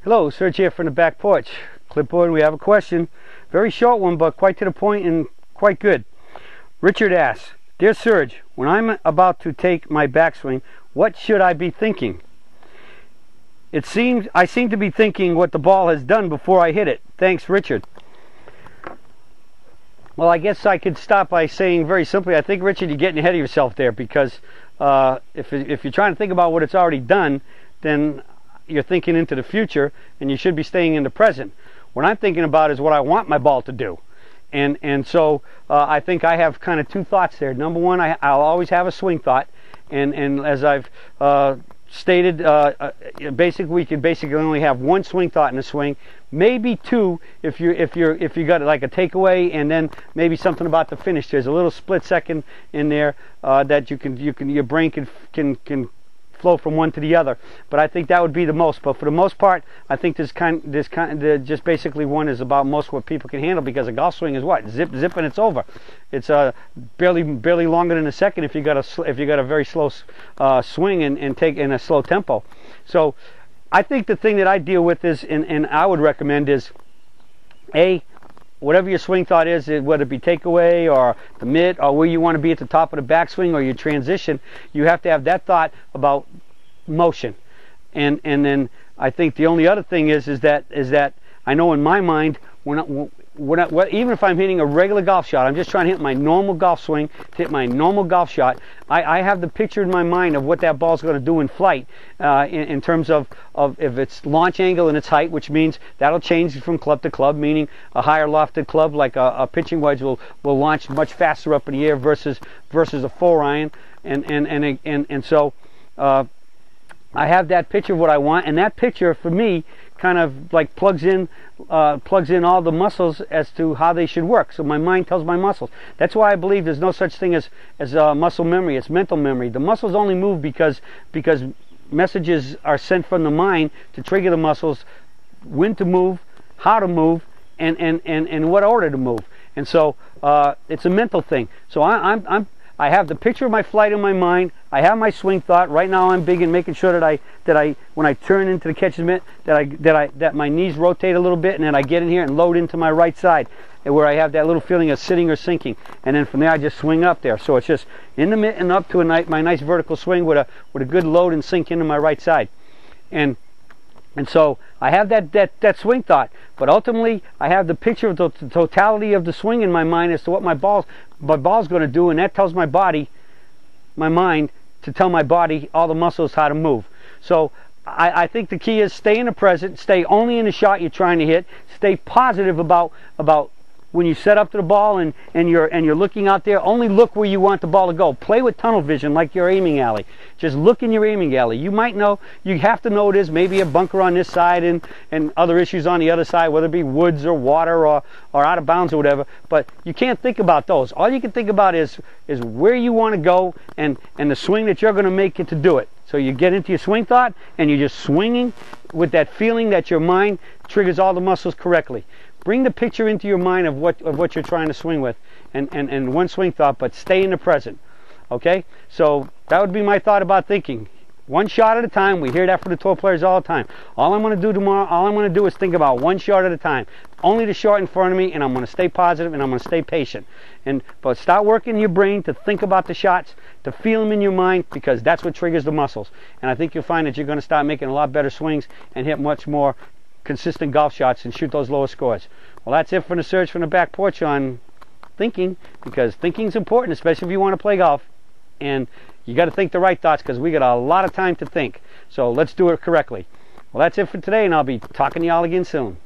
Hello, Serge here from the back porch. Clipboard, we have a question. Very short one, but quite to the point and quite good. Richard asks, Dear Serge, when I'm about to take my backswing, what should I be thinking? I seem to be thinking what the ball has done before I hit it. Thanks, Richard. Well, I guess I could stop by saying very simply, I think, Richard, you're getting ahead of yourself there, because if you're trying to think about what it's already done, then you're thinking into the future, and you should be staying in the present. What I'm thinking about is what I want my ball to do. And so I think I have kind of two thoughts there. Number one, I'll always have a swing thought, and as I've stated, basically we could basically only have one swing thought in a swing, maybe two if you got like a takeaway, and then maybe something about the finish. There's a little split second in there that your brain can flow from one to the other. But I think that would be the most. But for the most part, I think just basically one is about most what people can handle, because a golf swing is what? Zip, and it's over. It's barely longer than a second if you got a very slow swing and take in a slow tempo. So I think the thing that I deal with is, and I would recommend is, whatever your swing thought is, whether it be takeaway or the mitt or where you want to be at the top of the backswing or your transition, you have to have that thought about motion. And then I think the only other thing is that I know in my mind, even if I'm hitting a regular golf shot, I'm just trying to hit my normal golf swing, to hit my normal golf shot, I have the picture in my mind of what that ball's going to do in flight, in terms of if it's launch angle and its height, which means that'll change from club to club, meaning a higher lofted club like a pitching wedge will launch much faster up in the air versus a 4-iron, and so I have that picture of what I want, and that picture for me kind of like plugs in all the muscles as to how they should work. So my mind tells my muscles. That's why I believe there's no such thing as muscle memory. It's mental memory. The muscles only move because messages are sent from the mind to trigger the muscles when to move, how to move, and in what order to move. And so it's a mental thing. So I have the picture of my flight in my mind. I have my swing thought. Right now I'm big in making sure that I when I turn into the catcher's mitt, that my knees rotate a little bit, and then I get in here and load into my right side, where I have that little feeling of sitting or sinking. And then from there I just swing up there. So it's just in the mitt and up to my nice vertical swing with a good load and sink into my right side. And so I have that swing thought, but ultimately I have the picture of the totality of the swing in my mind as to what my ball's going to do, and that tells my body, my mind, to tell my body, all the muscles, how to move. So I think the key is stay in the present, stay only in the shot you're trying to hit, stay positive about when you set up to the ball and you're looking out there. Only look where you want the ball to go. Play with tunnel vision like your aiming alley. Just look in your aiming alley. You might know, you have to know it is maybe a bunker on this side and other issues on the other side, whether it be woods or water or out of bounds or whatever, but you can't think about those. All you can think about is where you want to go and the swing that you're going to make it to do it. So you get into your swing thought and you're just swinging with that feeling that your mind triggers all the muscles correctly. Bring the picture into your mind of what you're trying to swing with, and one swing thought, but stay in the present. Okay? So that would be my thought about thinking. One shot at a time. We hear that from the tour players all the time. All I'm going to do tomorrow, all I'm going to do is think about one shot at a time. Only the shot in front of me, and I'm going to stay positive, and I'm going to stay patient. But start working your brain to think about the shots, to feel them in your mind, because that's what triggers the muscles. And I think you'll find that you're going to start making a lot better swings and hit much more consistent golf shots and shoot those lower scores. Well, that's it for the Serge from the back porch on thinking, because thinking is important, especially if you want to play golf. And you got to think the right thoughts, because we got a lot of time to think. So let's do it correctly. Well, that's it for today, and I'll be talking to y'all again soon.